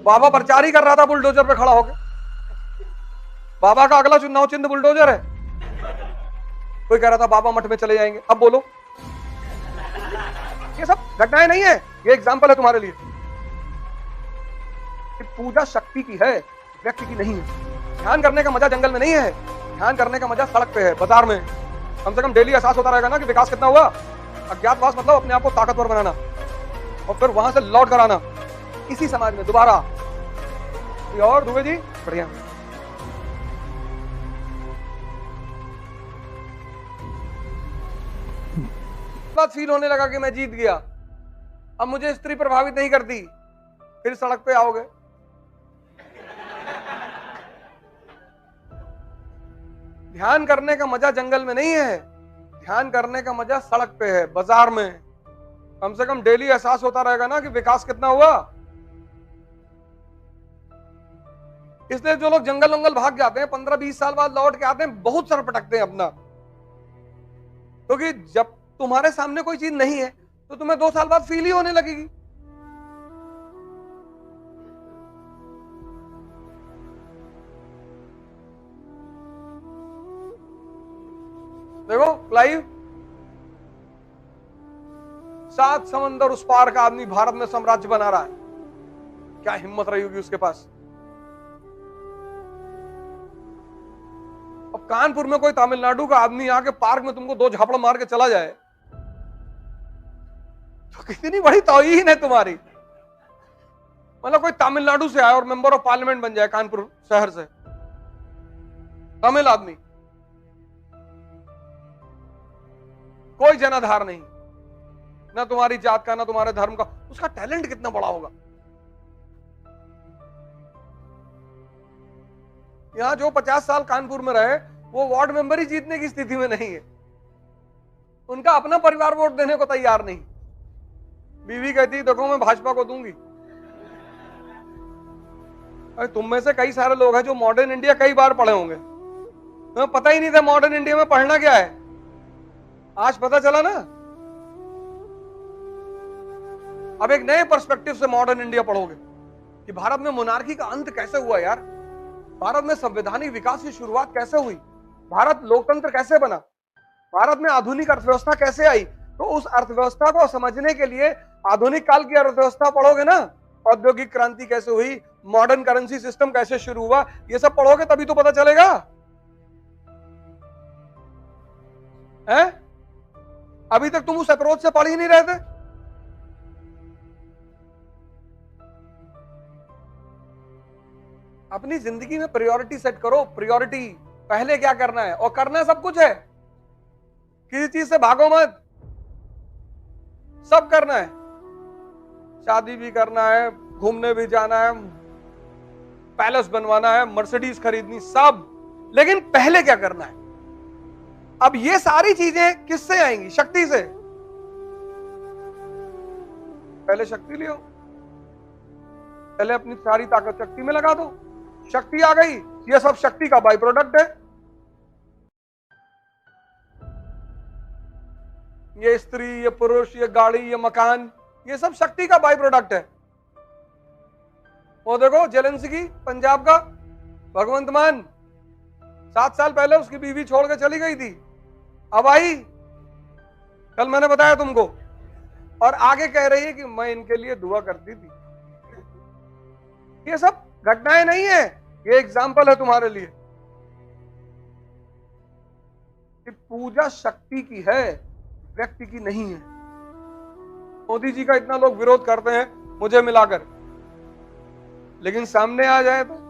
बाबा प्रचार ही कर रहा था बुलडोजर पे खड़ा होकर। बाबा का अगला चुनाव चिन्ह बुलडोजर है। कोई कह रहा था बाबा मठ में चले जाएंगे। अब बोलो, ये सब घटनाएं नहीं है, ये एग्जाम्पल है तुम्हारे लिए कि पूजा शक्ति की है, व्यक्ति की नहीं है। ध्यान करने का मजा जंगल में नहीं है, ध्यान करने का मजा सड़क पे है, बाजार में। कम से कम डेली एहसास होता रहेगा ना कि विकास कितना हुआ। अज्ञातवास मतलब अपने आप को ताकतवर बनाना और फिर वहां से लौट कर आना इसी समाज में दोबारा। और दुबे जी बढ़िया। बात फील होने लगा कि मैं जीत गया, अब मुझे स्त्री प्रभावित नहीं करती, फिर सड़क पे आओगे। ध्यान करने का मजा जंगल में नहीं है, ध्यान करने का मजा सड़क पे है, बाजार में। कम से कम डेली एहसास होता रहेगा ना कि विकास कितना हुआ। इसलिए जो लोग जंगल वंगल भाग जाते हैं 15-20 साल बाद लौट के आते हैं, बहुत सर पटकते हैं अपना, क्योंकि जब तुम्हारे सामने कोई चीज नहीं है तो तुम्हें 2 साल बाद फील ही होने लगेगी। देखो क्लाइव, 7 समंदर उस पार का आदमी भारत में साम्राज्य बना रहा है। क्या हिम्मत रही होगी उसके पास। अब कानपुर में कोई तमिलनाडु का आदमी आके पार्क में तुमको 2 झापड़ मार के चला जाए तो कितनी बड़ी तौहीन है तुम्हारी। मतलब कोई तमिलनाडु से आए और मेंबर ऑफ पार्लियामेंट बन जाए कानपुर शहर से, तमिल आदमी, कोई जनाधार नहीं, ना तुम्हारी जात का ना तुम्हारे धर्म का, उसका टैलेंट कितना बड़ा होगा। यहां जो 50 साल कानपुर में रहे वो वार्ड मेंबर ही जीतने की स्थिति में नहीं है, उनका अपना परिवार वोट देने को तैयार नहीं। बीवी कहती देखो मैं भाजपा को दूंगी। अरे तुम में से कई सारे लोग हैं जो मॉडर्न इंडिया कई बार पढ़े होंगे, तुम्हें पता ही नहीं था मॉडर्न इंडिया में पढ़ना क्या है, आज पता चला ना। अब एक नए पर्सपेक्टिव से मॉडर्न इंडिया पढ़ोगे कि भारत में मोनार्की का अंत कैसे हुआ यार, भारत में संवैधानिक विकास की शुरुआत कैसे हुई, भारत लोकतंत्र कैसे बना, भारत में आधुनिक अर्थव्यवस्था कैसे आई। तो उस अर्थव्यवस्था को समझने के लिए आधुनिक काल की अर्थव्यवस्था पढ़ोगे ना, औद्योगिक क्रांति कैसे हुई, मॉडर्न करेंसी सिस्टम कैसे शुरू हुआ, ये सब पढ़ोगे तभी तो पता चलेगा है? अभी तक तुम उस अप्रोच से पढ़ ही नहीं रहे थे। अपनी जिंदगी में प्रायोरिटी सेट करो, प्रायोरिटी पहले क्या करना है, और करना सब कुछ है, किसी चीज से भागो मत, सब करना है, शादी भी करना है, घूमने भी जाना है, पैलेस बनवाना है, मर्सिडीज खरीदनी, सब, लेकिन पहले क्या करना है। अब ये सारी चीजें किससे आएंगी? शक्ति से। पहले शक्ति लियो, पहले अपनी सारी ताकत शक्ति में लगा दो, शक्ति आ गई, ये सब शक्ति का बाई प्रोडक्ट है। ये स्त्री, ये पुरुष, ये गाड़ी, ये मकान, ये सब शक्ति का बाई प्रोडक्ट है। वो देखो जेलेंस्की पंजाब का भगवंत मान, 7 साल पहले उसकी बीवी छोड़ के चली गई थी, अब आई, कल मैंने बताया तुमको, और आगे कह रही है कि मैं इनके लिए दुआ करती थी। ये सब घटनाएं नहीं है, ये एग्जाम्पल है तुम्हारे लिए कि पूजा शक्ति की है, व्यक्ति की नहीं है। मोदी जी का इतना लोग विरोध करते हैं मुझे मिलाकर, लेकिन सामने आ जाए तो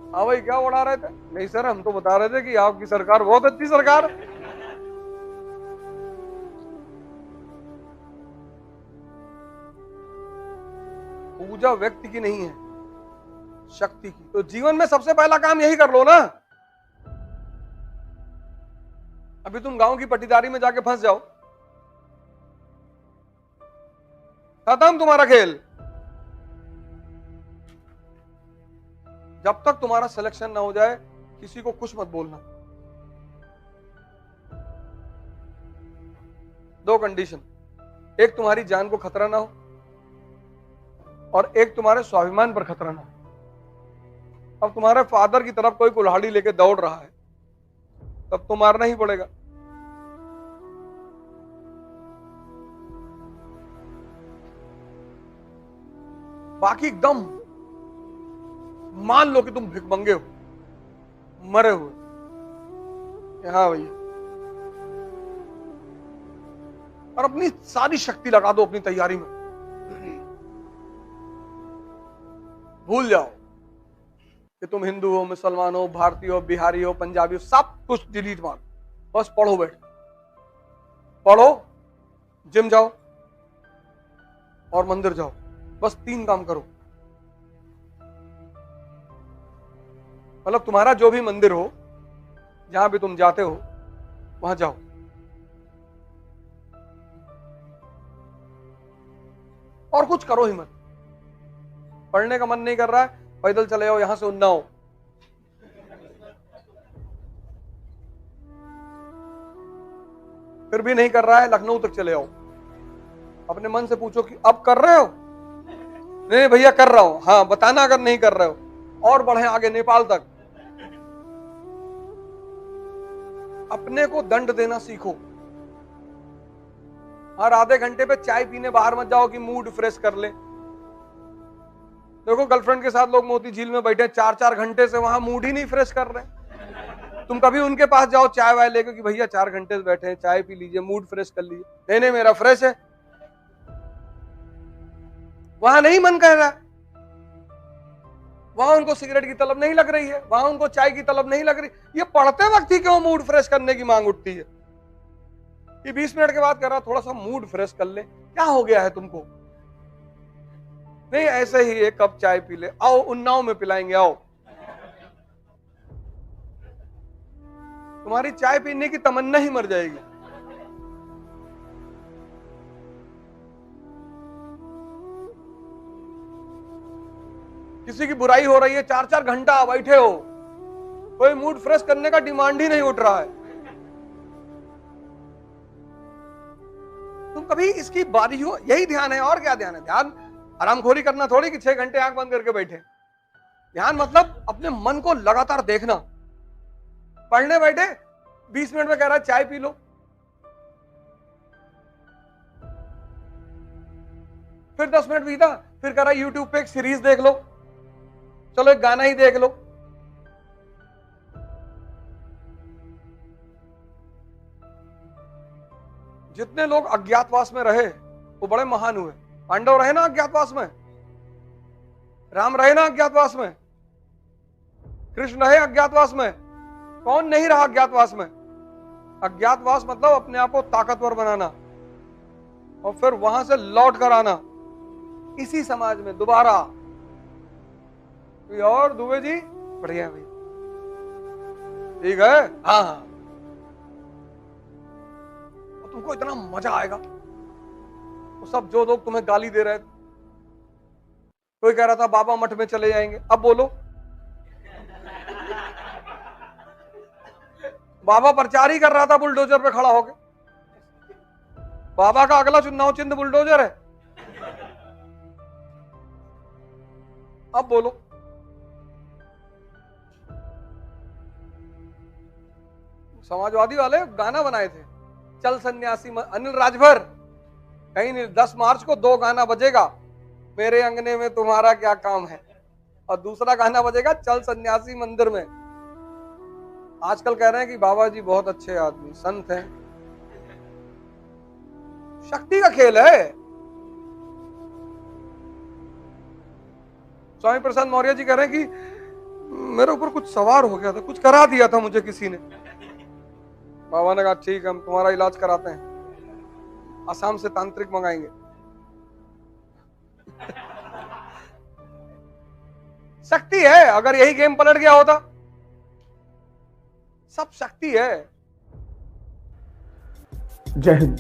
हाँ भाई क्या उड़ा रहे थे? नहीं सर, हम तो बता रहे थे कि आपकी सरकार बहुत अच्छी सरकार है। पूजा व्यक्ति की नहीं है, शक्ति की। तो जीवन में सबसे पहला काम यही कर लो ना। अभी तुम गांव की पट्टीदारी में जाके फंस जाओ, खत्म तुम्हारा खेल। जब तक तुम्हारा सिलेक्शन ना हो जाए किसी को कुछ मत बोलना। 2 कंडीशन, एक तुम्हारी जान को खतरा ना हो, और एक तुम्हारे स्वाभिमान पर खतरा ना हो। अब तुम्हारे फादर की तरफ कोई कुल्हाड़ी लेके दौड़ रहा है, तब तो मारना ही पड़ेगा। बाकी एकदम मान लो कि तुम भिखमंगे हो, मरे हुए, हाँ भैया, और अपनी सारी शक्ति लगा दो अपनी तैयारी में। भूल जाओ कि तुम हिंदू हो, मुसलमान हो, भारतीय हो, बिहारी हो, पंजाबी हो, सब कुछ डिलीट मारो, बस पढ़ो, बैठ पढ़ो, जिम जाओ और मंदिर जाओ, बस 3 काम करो। मतलब तुम्हारा जो भी मंदिर हो, जहां भी तुम जाते हो, वहां जाओ, और कुछ करो ही मत। पढ़ने का मन नहीं कर रहा है, पैदल चले जाओ यहां से उन्नाव, फिर भी नहीं कर रहा है, लखनऊ तक चले जाओ। अपने मन से पूछो कि अब कर रहे हो? नहीं भैया कर रहा हूं। हाँ बताना अगर नहीं कर रहे हो, और बढ़े आगे नेपाल तक। अपने को दंड देना सीखो। हर आधे घंटे पे चाय पीने बाहर मत जाओ कि मूड फ्रेश कर ले। देखो गर्लफ्रेंड के साथ लोग मोती झील में बैठे 4-4 घंटे से, वहां मूड ही नहीं फ्रेश कर रहे। तुम कभी उनके पास जाओ चाय वाय लेके कि भैया 4 घंटे से बैठे हैं, चाय पी लीजिए, मूड फ्रेश कर लीजिए। नहीं नहीं मेरा फ्रेश है, वहां नहीं मन कर रहा, वहां उनको सिगरेट की तलब नहीं लग रही है, वहां उनको चाय की तलब नहीं लग रही। ये पढ़ते वक्त ही क्यों मूड फ्रेश करने की मांग उठती है कि 20 मिनट के बाद कर रहा, थोड़ा सा मूड फ्रेश कर ले। क्या हो गया है तुमको? नहीं ऐसे ही एक कप चाय पी ले, आओ उन्नाव में पिलाएंगे, आओ। तुम्हारी चाय पीने की तमन्ना ही मर जाएगी। किसी की बुराई हो रही है, 4-4 घंटा बैठे हो, कोई मूड फ्रेश करने का डिमांड ही नहीं उठ रहा है। तुम कभी इसकी बारी हो, यही ध्यान है, और क्या ध्यान है? ध्यान आरामखोरी करना थोड़ी कि 6 घंटे आंख बंद करके बैठे। ध्यान मतलब अपने मन को लगातार देखना। पढ़ने बैठे 20 मिनट में कह रहा है चाय पी लो, फिर 10 मिनट बीता, फिर कह रहा है यूट्यूब पे एक सीरीज देख लो, चलो एक गाना ही देख लो। जितने लोग अज्ञातवास में रहे वो बड़े महान हुए। पांडव रहे ना अज्ञातवास में, राम रहे ना अज्ञातवास में, कृष्ण रहे अज्ञातवास में, कौन नहीं रहा अज्ञातवास में? अज्ञातवास मतलब अपने आप को ताकतवर बनाना और फिर वहां से लौट कर आना इसी समाज में दोबारा। और दुबे जी बढ़िया भाई, ठीक है, हाँ हाँ। और तुमको इतना मजा आएगा। वो सब जो लोग तुम्हें गाली दे रहे थे, कोई कह रहा था बाबा मठ में चले जाएंगे, अब बोलो बाबा प्रचार ही कर रहा था बुलडोजर पे खड़ा होके। बाबा का अगला चुनाव चिन्ह बुलडोजर है, अब बोलो। समाजवादी वाले गाना बनाए थे, चल सन्यासी अनिल राजभर, कहीं नहीं, 10 मार्च को 2 गाना बजेगा, मेरे अंगने में तुम्हारा क्या काम है, और दूसरा गाना बजेगा चल सन्यासी मंदिर में। आजकल कह रहे हैं कि बाबा जी बहुत अच्छे आदमी संत हैं। शक्ति का खेल है। स्वामी प्रसाद मौर्य जी कह रहे हैं कि मेरे ऊपर कुछ सवार हो गया था, कुछ करा दिया था मुझे किसी ने। बाबा ने कहा ठीक है, हम तुम्हारा इलाज कराते हैं, आसाम से तांत्रिक मंगाएंगे। शक्ति है। अगर यही गेम पलट गया होता, सब शक्ति है। जय हिंद।